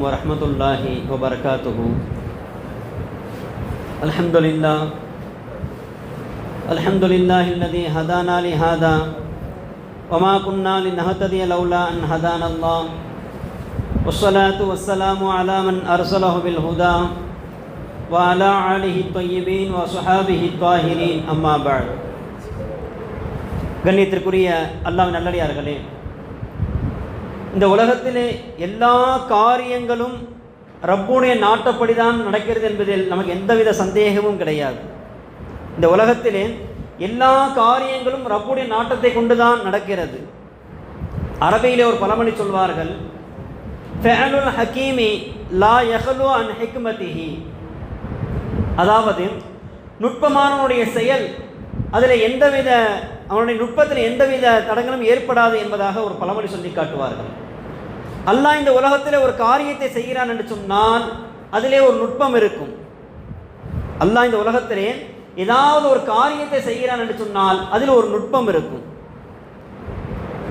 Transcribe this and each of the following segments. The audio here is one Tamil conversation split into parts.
வரஹ்மத்துல்லாஹி வபரகாத்துஹு. அல்ஹம்துலில்லாஹ் அல்ஹம்துலில்லாஹில்லதீ ஹதானா லிஹாதா வமா குன்னா லினஹ்ததிய லௌலா அன் ஹதானல்லாஹ் வஸ்ஸலாத்து வஸ்ஸலாமு அலா மன் அர்ஸலஹு பில் ஹுதா வ அலா ஆலிஹி த்வய்யிபீன் வ ஸஹாபிஹி த்வாஹிரீன். அம்மா பஅத். கண்ணியத்திற்குரிய அல்லாஹ்வின் நல்லடியார்களே, இந்த உலகத்திலே எல்லா காரியங்களும் ரப்புடைய நாட்டப்படி தான் நடக்கிறது என்பதில் நமக்கு எந்தவித சந்தேகமும் கிடையாது. இந்த உலகத்திலே எல்லா காரியங்களும் ரப்புடைய நாட்டத்தை கொண்டு தான் நடக்கிறது. அரபியிலே ஒரு பழமொழி சொல்வார்கள், ஃபஅலுல் ஹக்கீமி லா யஹ்லு அன் ஹிக்மதிஹி. அதாவது நுட்பமானவனுடைய செயல் அதில் அவனுடைய நுட்பத்தில் எந்தவித தடங்களும் ஏற்படாது என்பதாக ஒரு பழமொழி சொல்லி காட்டுவார்கள். அல்லாஹ் இந்த உலகத்தில் ஒரு காரியத்தை செய்கிறான் என்று சொன்னால் அதிலே ஒரு நுட்பம் இருக்கும். அல்லாஹ் இந்த உலகத்திலே ஏதாவது ஒரு காரியத்தை செய்கிறான் என்று சொன்னால் அதில் ஒரு நுட்பம் இருக்கும்.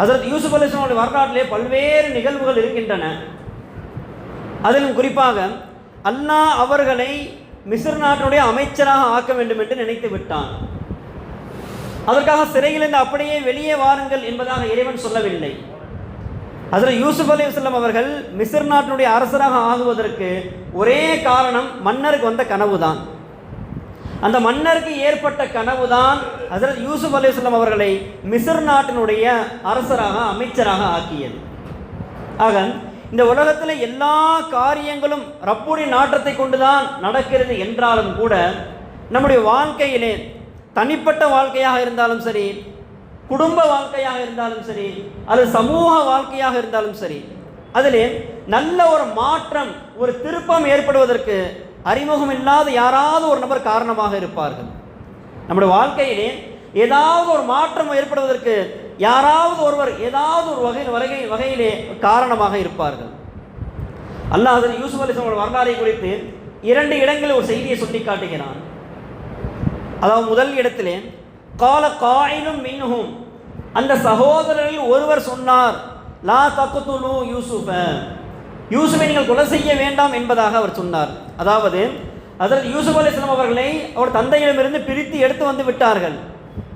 ஹஜ்ரத் யூசுப் அலைஹிஸ்ஸலாமுடைய வரலாற்றிலே பல்வேறு நிகழ்வுகள் இருக்கின்றன. அதிலும் குறிப்பாக அல்லாஹ் அவர்களை மிஸ்ர் நாட்டினுடைய அமைச்சராக ஆக்க வேண்டும் என்று நினைத்து விட்டான். அதற்காக சிறையிலிருந்து அப்படியே வெளியே வாருங்கள் என்பதாக இறைவன் சொல்லவில்லை. ஹஜ்ரத் யூசுப் அலைஹிஸ்ஸலாம் அவர்கள் மிஸ்ர் நாட்டினுடைய அரசராக ஆகுவதற்கு ஒரே காரணம் மன்னருக்கு வந்த கனவுதான். அந்த மன்னருக்கு ஏற்பட்ட கனவுதான் ஹஜ்ரத் யூசுப் அலைஹிஸ்ஸலாம் அவர்களை மிஸ்ர் நாட்டினுடைய அரசராக அமைச்சராக ஆக்கியது. ஆக இந்த உலகத்தில் எல்லா காரியங்களும் ரப்புடைய நாட்டத்தை கொண்டுதான் நடக்கிறது என்றாலும் கூட நம்முடைய வாழ்க்கையிலே தனிப்பட்ட வாழ்க்கையாக இருந்தாலும் சரி, குடும்ப வாழ்க்கையாக இருந்தாலும் சரி, அல்லது சமூக வாழ்க்கையாக இருந்தாலும் சரி, அதிலே நல்ல ஒரு மாற்றம், ஒரு திருப்பம் ஏற்படுவதற்கு அறிமுகம் இல்லாத யாராவது ஒரு நபர் காரணமாக இருப்பார்கள். நம்முடைய வாழ்க்கையிலே ஏதாவது ஒரு மாற்றம் ஏற்படுவதற்கு யாராவது ஒருவர் ஏதாவது ஒரு வகையிலே காரணமாக இருப்பார்கள். அல்லாஹ் ஹஜ்ரத் யூசுப் அலைஹிஸ்ஸலாம் வரலாறை குறித்து 2 இடங்களில் ஒரு செய்தியை சொல்லி காட்டுகிறான். அதாவது முதல் இடத்திலே கால காயிலும் மின்ஹும், அந்த சகோதரரில் ஒருவர் சொன்னார், லா தக்துலு யூசுஃப, யூசுஃபை நீங்கள் கொலை செய்ய வேண்டாம் என்பதாக அவர் சொன்னார். அதாவது ஹஜ்ரத் யூசுப் அலைஹிஸ்ஸலாம் அவர்களை அவர் தந்தையிடமிருந்து பிரித்து எடுத்து வந்து விட்டார்கள்.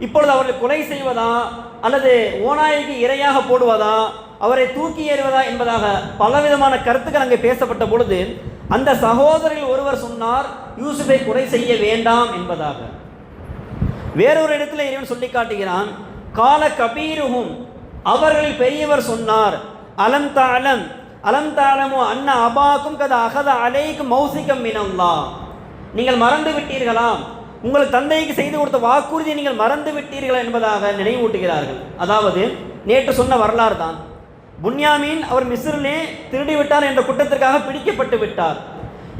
இப்பொழுது அவர்களை கொலை செய்வதா அல்லது ஓநாய்க்கு இரையாக போடுவதா, அவரை தூக்கி ஏறுவதா என்பதாக பலவிதமான கருத்துக்கள் அங்கே பேசப்பட்ட பொழுது அந்த சகோதரில் ஒருவர் சொன்னார், யூசுஃபை கொலை செய்ய வேண்டாம் என்பதாக. வேறொரு இடத்துல இறைவன் சொல்லி காட்டுகிறான், கால கபீருஹும், அவர்களில் பெரியவர் சொன்னார், அலம் தாலமு அன்ன அபாக்கும் கத அகத அலைக்கும் மௌசிகம் மினல்லாஹ், நீங்கள் மறந்து விட்டீர்களா, உங்கள் தந்தைக்கு செய்து கொடுத்த வாக்குறுதியை நீங்கள் மறந்து விட்டீர்களா என்பதாக நினைவூட்டுகிறார்கள். அதாவது நேற்று சொன்ன வரலாறு தான். புன்யாமீன் அவர் மிஸ்ரிலே திருடி விட்டார் என்ற குற்றத்திற்காக பிடிக்கப்பட்டு விட்டார்.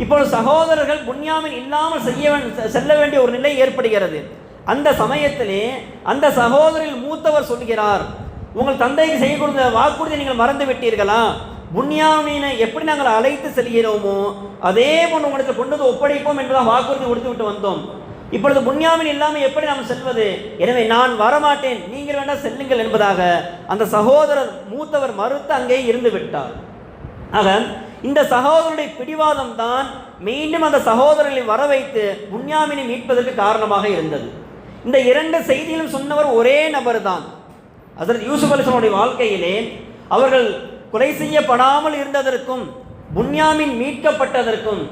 இப்பொழுது சகோதரர்கள் புன்யாமீன் இல்லாமல் செல்ல வேண்டிய ஒரு நிலை ஏற்படுகிறது. அந்த சமயத்திலே அந்த சகோதரில் மூத்தவர் சொல்கிறார், உங்கள் தந்தைக்கு செய்ய கொடுத்த வாக்குறுதியை நீங்கள் மறந்து விட்டீர்களா, புன்யாமீனை எப்படி நாங்கள் அழைத்து செல்கிறோமோ அதே போன்று உங்களுக்கு கொண்டு வந்து ஒப்படைப்போம் என்பதாக வாக்குறுதி கொடுத்து விட்டு வந்தோம். இப்பொழுது புன்யாமீன் இல்லாமல் எப்படி நாம் செல்வது, எனவே நான் வரமாட்டேன், நீங்கள் வேண்டாம் செல்லுங்கள் என்பதாக அந்த சகோதரர் மூத்தவர் மறுத்து அங்கே இருந்து விட்டார். ஆக இந்த சகோதரருடைய பிடிவாதம் தான் மீண்டும் அந்த சகோதரர்களை வர வைத்து புன்யாமீனை மீட்பதற்கு காரணமாக இருந்தது. இந்த 2 செய்தியிலும் சொன்னவர் ஒரே நபர் தான். ஹஜ்ரத் யூசுப் அலைஹிஸ்ஸலாமுடைய வாழ்க்கையிலே அவர்கள் கொலை செய்யப்படாமல் இருந்ததற்கும் புன்யாமீன் மீட்கப்பட்டதற்கும்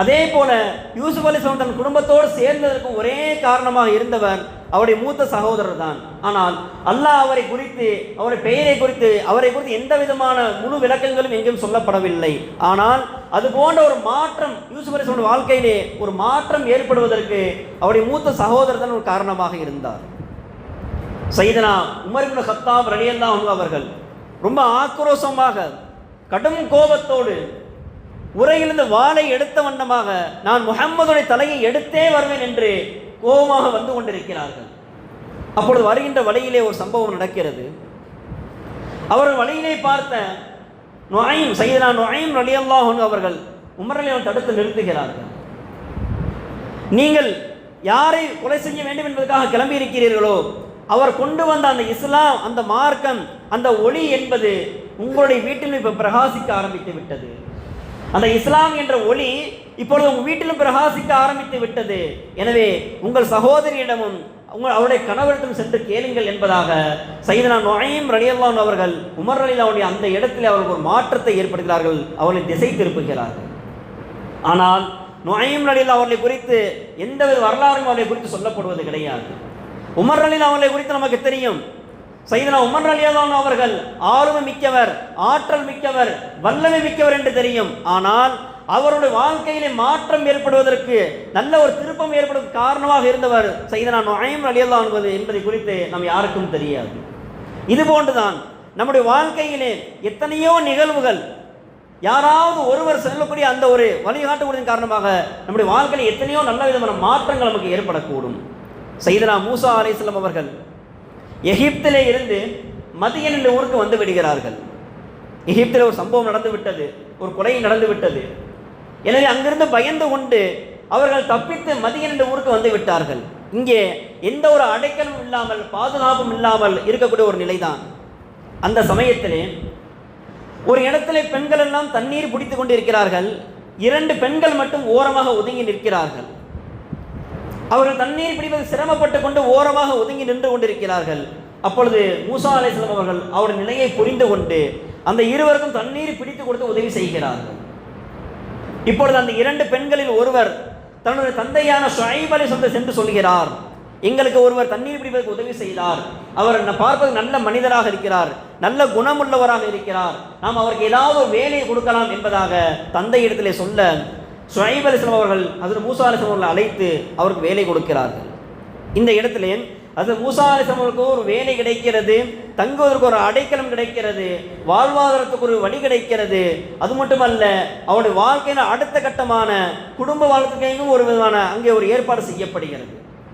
அதே போல யூசுப் அலைஹிஸ்ஸலாம் தன் குடும்பத்தோடு சேர்ந்ததற்கும் ஒரே காரணமாக இருந்தவர் அவருடைய மூத்த சகோதரர் தான். ஆனால் அல்லாஹ் அவரை குறித்து, அவருடைய பெயரை குறித்து, அவரை குறித்து எந்த விதமான முழு விளக்கங்களும் எங்கேயும் சொல்லப்படவில்லை. ஆனால் அது போன்ற ஒரு மாற்றம் யூசுப் அலைஹிஸ்ஸலாம் வாழ்க்கையிலே ஒரு மாற்றம் ஏற்படுவதற்கு அவருடைய மூத்த சகோதரர் தான் ஒரு காரணமாக இருந்தார். சையதுனா உமர் இப்னு கத்தாப் ரலியல்லாஹு அன்ஹு அவர்கள் ரொம்ப ஆக்ரோஷமாக கடும் கோபத்தோடு உரையிலிருந்து வாளை எடுத்த வண்ணமாக நான் முஹம்மதுடைய தலையை எடுத்தே வருவேன் என்று கோபமாக வந்து கொண்டிருக்கிறார்கள். அப்பொழுது வருகின்ற வழியிலே ஒரு சம்பவம் நடக்கிறது. அவர்கள் வழியிலே பார்த்த சையதுனா நுஐம் ரலியல்லாஹு அன்ஹு அவர்கள் உமர் ரலியல்லாஹு தடுத்து நிறுத்துகிறார்கள். நீங்கள் யாரை கொலை செய்ய வேண்டும் என்பதற்காக கிளம்பி இருக்கிறீர்களோ அவர் கொண்டு வந்த அந்த இஸ்லாம், அந்த மார்க்கம், அந்த ஒளி என்பது உங்களுடைய வீட்டில் இப்போ பிரகாசிக்க ஆரம்பித்து விட்டது. அந்த இஸ்லாம் என்ற ஒளி இப்பொழுது உங்கள் வீட்டிலும் பிரகாசிக்க ஆரம்பித்து விட்டது. எனவே உங்கள் சகோதரியிடமும் அவருடைய கணவரிடம் சென்று கேளுங்கள் என்பதாக சையதுனா நுஐம் ரலியல்லாஹு அன்ஹு அவர்கள் உமர் ரலியல்லாஹு அந்த இடத்தில் அவர்கள் ஒரு மாற்றத்தை ஏற்படுத்துகிறார்கள், அவர்களை திசை திருப்புகிறார்கள். ஆனால் நுஐம் ரலியல்லாஹு அவர்களை குறித்து எந்தவித வரலாறும் அவர்களை குறித்து சொல்லப்படுவது கிடையாது. உமர் ரலியல்லாஹு அவர்களை குறித்து நமக்கு தெரியும். சையதுனா உமர் ரலியல்லாஹு அவர்கள் ஆளுமை மிக்கவர், ஆற்றல் மிக்கவர், வல்லமை மிக்கவர் என்று தெரியும். ஆனால் அவருடைய வாழ்க்கையிலே மாற்றம் ஏற்படுவதற்கு, நல்ல ஒரு திருப்பம் ஏற்படுவதற்கு காரணமாக இருந்தவர் சையதுனா நுஐம் ரலியல்லாஹு அன்ஹு என்பதை குறித்து நம் யாருக்கும் தெரியாது. இது போன்றுதான் நம்முடைய வாழ்க்கையிலே எத்தனையோ நிகழ்வுகள், யாராவது ஒருவர் செல்லக்கூடிய அந்த ஒரு வழிகாட்டுவதன் காரணமாக நம்முடைய வாழ்க்கையில் எத்தனையோ நல்ல விதமான மாற்றங்கள் நமக்கு ஏற்படக்கூடும். சையதுனா மூசா அலைஹிஸ்ஸலாம் அவர்கள் எகிப்திலே இருந்து மதியன் என்ற ஊருக்கு வந்து விடுகிறார்கள். எகிப்தில் ஒரு சம்பவம் நடந்து விட்டது, ஒரு கொலை நடந்து விட்டது. எனவே அங்கிருந்து பயந்து கொண்டு அவர்கள் தப்பித்து மதியன் என்ற ஊருக்கு வந்து விட்டார்கள். இங்கே எந்த ஒரு அடைக்கலும் இல்லாமல், பாதுகாப்பும் இல்லாமல் இருக்கக்கூடிய ஒரு நிலைதான். அந்த சமயத்திலே ஒரு இடத்திலே பெண்கள் எல்லாம் தண்ணீர் பிடித்துக் கொண்டு இருக்கிறார்கள். 2 பெண்கள் மட்டும் ஓரமாக ஒதுங்கி நிற்கிறார்கள். அவர்கள் தண்ணீர் பிடிப்பது சிரமப்பட்டு கொண்டு ஓரமாக ஒதுங்கி நின்று கொண்டிருக்கிறார்கள். அப்பொழுது மூசா அலைஹிஸ்ஸலாம் அவர்கள் அவருடைய நிலையை புரிந்து கொண்டு அந்த இருவருக்கும் தண்ணீர் பிடித்து கொடுத்து உதவி செய்கிறார்கள். இப்பொழுது அந்த 2 பெண்களில் ஒருவர் தன்னுடைய தந்தையான ஷுஐப் அலைஹிஸ்ஸலாம் சென்று சொல்கிறார், எங்களுக்கு ஒருவர் தண்ணீர் பிடிப்பதற்கு உதவி செய்தார், அவர் பார்ப்பது நல்ல மனிதராக இருக்கிறார், நல்ல குணமுள்ளவராக இருக்கிறார், நாம் அவருக்கு ஏதாவது ஒரு வேலையை கொடுக்கலாம் என்பதாக தந்தை இடத்திலே சொல்ல ஷுஐப் அலைஹிஸ்ஸலாம் அவர்கள் ஹஜ்ரத் மூசா அலைஹிஸ்ஸலாம் அவர்களை அழைத்து அவருக்கு வேலை கொடுக்கிறார்கள். இந்த இடத்திலே ஹஜ்ரத் மூசா அலைஹிஸ்ஸலாம் அவருக்கு ஒரு வேலை கிடைக்கிறது, தங்குவதற்கு ஒரு அடைக்கலம் கிடைக்கிறது, வாழ்வாதாரத்துக்கு ஒரு வழி கிடைக்கிறது. அது மட்டுமல்ல, அவருடைய வாழ்க்கையில் அடுத்த கட்டமான குடும்ப வாழ்க்கைக்கும் ஒரு விதமான அங்கே ஒரு ஏற்பாடு செய்யப்படுகிறது.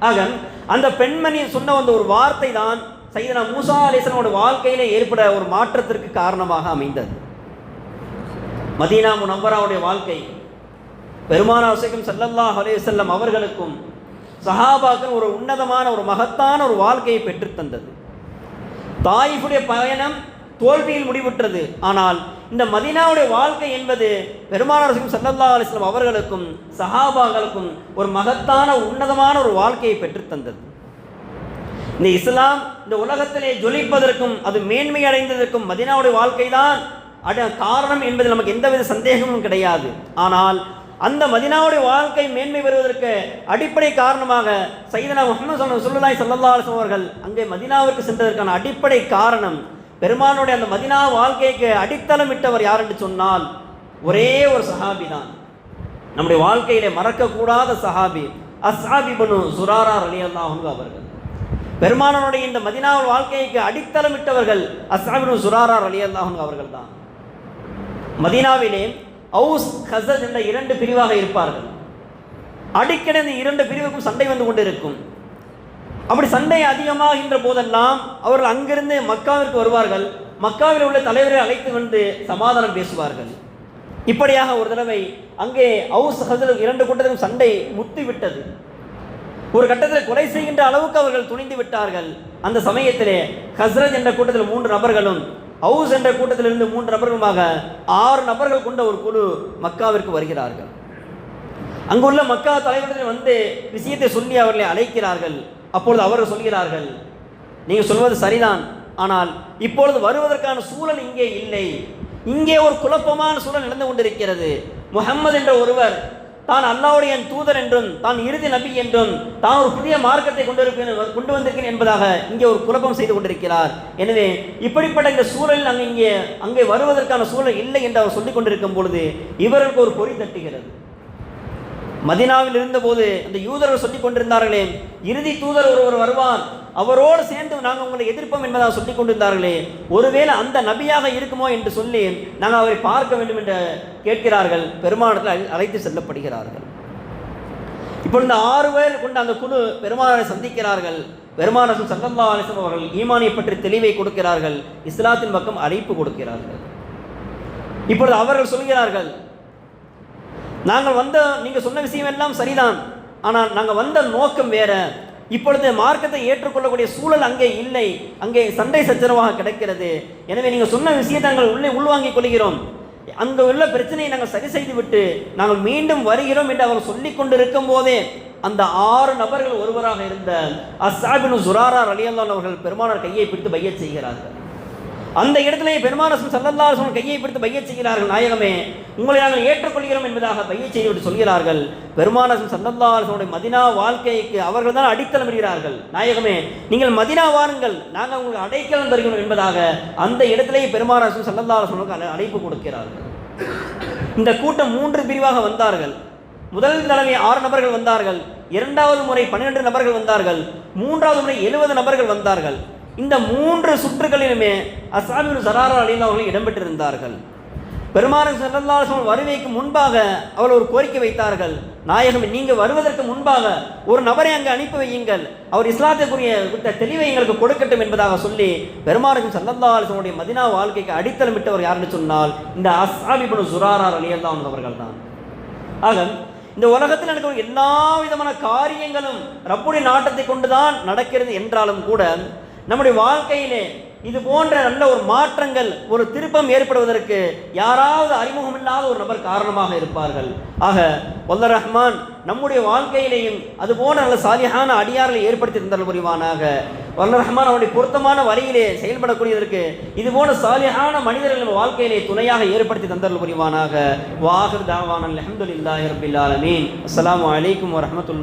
ஆக அந்த பெண்மணி சொன்ன அந்த ஒரு வார்த்தை தான் சையதுனா மூசா அலைஹிஸ்ஸலாம் வாழ்க்கையிலே ஏற்பட ஒரு மாற்றத்திற்கு காரணமாக அமைந்தது. மதீனா முனவ்வராவுடைய வாழ்க்கை பெருமானார் ஸல்லல்லாஹு அலைஹி வஸல்லம் அவர்களுக்கும் சஹாபாக்கள் ஒரு உன்னதமான ஒரு மகத்தான ஒரு வாழ்க்கையை பெற்றுத்தந்தது. தாயிஃபுடைய பயணம் தோல்வியில் முடிவுற்றது. ஆனால் இந்த மதீனாவுடைய வாழ்க்கை என்பது பெருமானார் ஸல்லல்லாஹு அலைஹி வஸல்லம் அவர்களுக்கும் சஹாபாக்களுக்கும் ஒரு மகத்தான உன்னதமான ஒரு வாழ்க்கையை பெற்றுத்தந்தது. இந்த இஸ்லாம் இந்த உலகத்திலே ஜொலிப்பதற்கும் அது மேன்மை அடைந்ததற்கும் மதீனாவுடைய வாழ்க்கை தான் காரணம் என்பதில் நமக்கு எந்தவித சந்தேகமும் கிடையாது. ஆனால் அந்த மதீனாவுடைய வாழ்க்கை மேன்மை பெறுவதற்கு அடிப்படை காரணமாக சையதுனா முஹம்மது ஸல்லல்லாஹு அலைஹி வஸல்லம் அவர்கள் அங்கே மதீனாவிற்கு சென்றதற்கான அடிப்படை காரணம், பெருமானுடைய அந்த மதீனா வாழ்க்கைக்கு அடித்தளமிட்டவர் யார் என்று சொன்னால் ஒரே ஒரு சஹாபி தான். நம்முடைய வாழ்க்கையிலே மறக்கக்கூடாத சஹாபி அஸ்ஹாப் இப்னு ஸுராரா ரலியல்லாஹு அன்ஹு அவர்கள். பெருமானுடைய இந்த மதீனா வாழ்க்கைக்கு அடித்தளமிட்டவர்கள் அஸ்ஹாப் இப்னு ஸுராரா ரலியல்லாஹு அன்ஹு அவர்கள் தான். மதீனாவிலே அவுஸ் ஹஸரஜ் என்ற 2 பிரிவாக இருப்பார்கள். அடிக்கடி இந்த 2 பிரிவுக்கும் சண்டை வந்து கொண்டு இருக்கும். அப்படி சண்டை அதிகமாகின்ற போதெல்லாம் அவர்கள் அங்கிருந்து மக்காவிற்கு வருவார்கள். மக்காவில் உள்ள தலைவரை அழைத்து வந்து சமாதானம் பேசுவார்கள். இப்படியாக ஒரு தடவை அங்கே அவுஸ் ஹஸரஜ் 2 கூட்டத்திலும் சண்டை முத்தி விட்டது. ஒரு கட்டத்தில் கொலை செய்கின்ற அளவுக்கு அவர்கள் துணிந்து விட்டார்கள். அந்த சமயத்திலே ஹஸ்ரஜ் என்ற கூட்டத்தில் 3 நபர்களும் அவுஸ் என்ற கூட்டத்திலிருந்து 3 நபர்களுமாக 6 நபர்கள் கொண்ட ஒரு குழு மக்காவிற்கு வருகிறார்கள். அங்குள்ள மக்கா தலைவர்கள் வந்து விஷயத்தை சொல்லி அவர்களை அழைக்கிறார்கள். அப்பொழுது அவர்கள் சொல்கிறார்கள், நீங்கள் சொல்வது சரிதான், ஆனால் இப்பொழுது வருவதற்கான சூழல் இங்கே இல்லை. இங்கே ஒரு குழப்பமான சூழல் நடந்து கொண்டிருக்கிறது. முஹம்மது என்ற ஒருவர் தான் அல்லாஹ்வுடைய தூதர் என்றும் தான் இறுதி நபி என்றும் தான் ஒரு புதிய மார்க்கத்தை கொண்டு வந்திருக்கிறேன் என்பதாக இங்கே ஒரு குழப்பம் செய்து கொண்டிருக்கிறார். எனவே இப்படிப்பட்ட இந்த சூழலில் அங்கே வருவதற்கான சூழல் இல்லை என்று அவர் சொல்லிக் கொண்டிருக்கும் பொழுது இவர்களுக்கு ஒரு பொறி தட்டுகிறது. மதீனாவில் இருந்தபோது அந்த யூதர்கள் சொல்லிக் கொண்டிருந்தார்களே, இறுதி தூதர் ஒருவர் வருவார், அவரோடு சேர்ந்து நாங்கள் உங்களை எதிர்ப்போம் என்பதாக சொல்லிக் கொண்டிருந்தார்களே, ஒருவேளை அந்த நபியாக இருக்குமோ என்று சொல்லி நாங்கள் அவரை பார்க்க வேண்டும் என்று கேட்கிறார்கள். பெருமானத்தில் அழைத்து செல்லப்படுகிறார்கள். இப்போ இந்த 6 பேர் கொண்ட அந்த குழு பெருமானாரை சந்திக்கிறார்கள். பெருமானார் ஸல்லல்லாஹு அலைஹி வஸல்லம் அவர்கள் ஈமானை பற்றி தெளிவை கொடுக்கிறார்கள், இஸ்லாத்தின் பக்கம் அழைப்பு கொடுக்கிறார்கள். இப்பொழுது அவர்கள் சொல்கிறார்கள், நாங்கள் நீங்கள் சொன்ன விஷயம் எல்லாம் சரிதான், ஆனால் நாங்கள் வந்த நோக்கம் வேற. இப்பொழுது மார்க்கத்தை ஏற்றுக்கொள்ளக்கூடிய சூழல் அங்கே இல்லை, அங்கே சண்டை சச்சரவாக கிடைக்கிறது. எனவே நீங்கள் சொன்ன விஷயத்தை நாங்கள் உள்ளே உள்வாங்கிக் கொள்கிறோம். அங்கே உள்ள பிரச்சனையை நாங்கள் சரி செய்து விட்டு நாங்கள் மீண்டும் வருகிறோம் என்று அவர் சொல்லிக் கொண்டு இருக்கும் போதே அந்த 6 நபர்கள் ஒருவராக இருந்த அஸ்ஸாப் பின் ஸுராரா ரலியல்லாஹு அவர்கள் பெருமானார் கையை பிடித்து பையத் செய்கிறார்கள். அந்த இடத்திலே பெருமானார் ஸல்லல்லாஹு அலைஹி வஸல்லம் கையை பிடித்து பையத் செய்கிறார்கள். நாயகமே, உங்களை நாங்கள் ஏற்றுக்கொள்கிறோம் என்பதாக பையத் செய்துவிட்டு சொல்கிறார்கள். பெருமானார் ஸல்லல்லாஹு அலைஹி வஸல்லம் மதீனா வாழ்க்கைக்கு அவர்கள் தான் அடித்தளம் இடுகிறார்கள். நாயகமே, நீங்கள் மதீனா வாருங்கள், நாங்கள் உங்களுக்கு அடைக்கலம் தருகிறோம் என்பதாக அந்த இடத்திலே பெருமானார் ஸல்லல்லாஹு அலைஹி வஸல்லம் அழைப்பு கொடுக்கிறார்கள். இந்த கூட்டம் 3 பிரிவாக வந்தார்கள். முதல் தடவை 6 நபர்கள் வந்தார்கள், இரண்டாவது முறை 12 நபர்கள் வந்தார்கள், மூன்றாவது முறை 70 நபர்கள் வந்தார்கள். இந்த 3 சுற்றுகளிலுமே அஸ்ஸாப் பின் ஸுராரா ரலியல்லாஹு அவர்கள் இடம்பெற்றிருந்தார்கள். பெருமானார் ஸல்லல்லாஹு அலைஹி வஸல்லம் வருகைக்கு முன்பாக அவர் ஒரு கோரிக்கை வைத்தார்கள். நாயகம், நீங்கள் வருவதற்கு முன்பாக ஒரு நபரை அங்கு அனுப்பி வையுங்கள், அவர் இஸ்லாத்துக்குரிய தெளிவை எங்களுக்கு கொடுக்கட்டும் என்பதாக சொல்லி பெருமானார் ஸல்லல்லாஹு அலைஹி வஸல்லம் மதீனா வாழ்க்கைக்கு அடித்தளமிட்டவர் யாருன்னு சொன்னால் இந்த அஸ்ஸாப் பின் ஸுராரா ரலியல்லாஹு அவர்கள் தான். ஆக இந்த உலகத்தில் நடக்கிற எல்லா விதமான காரியங்களும் ரப்புடைய நாட்டத்தை கொண்டுதான் நடக்கிறது என்றாலும் கூட நம்முடைய வாழ்க்கையிலே இது போன்ற நல்ல ஒரு மாற்றங்கள், ஒரு திருப்பம் ஏற்படுவதற்கு யாராவது அறிமுகம் இல்லாத ஒரு நபர் காரணமாக இருப்பார்கள். ஆக வல்ல ரஹ்மான் நம்முடைய வாழ்க்கையிலேயும் அது போன்ற நல்ல சாலிஹான அடியார்களை ஏற்படுத்தி தந்தல் புரிவானாக. வல்ல ரஹ்மான் அவருடைய பொருத்தமான வழியிலே செயல்படக்கூடியதற்கு இது போன்ற சாலிஹான மனிதர்கள் நம்ம வாழ்க்கையிலே துணையாக ஏற்படுத்தி தந்தல் புரிவானாக. வாஹிர் தாவானா அல்ஹம்துலில்லாஹி ரப்பில் ஆலமீன். அஸ்ஸலாமு அலைக்கும் வரஹ்மத்துல்லாஹி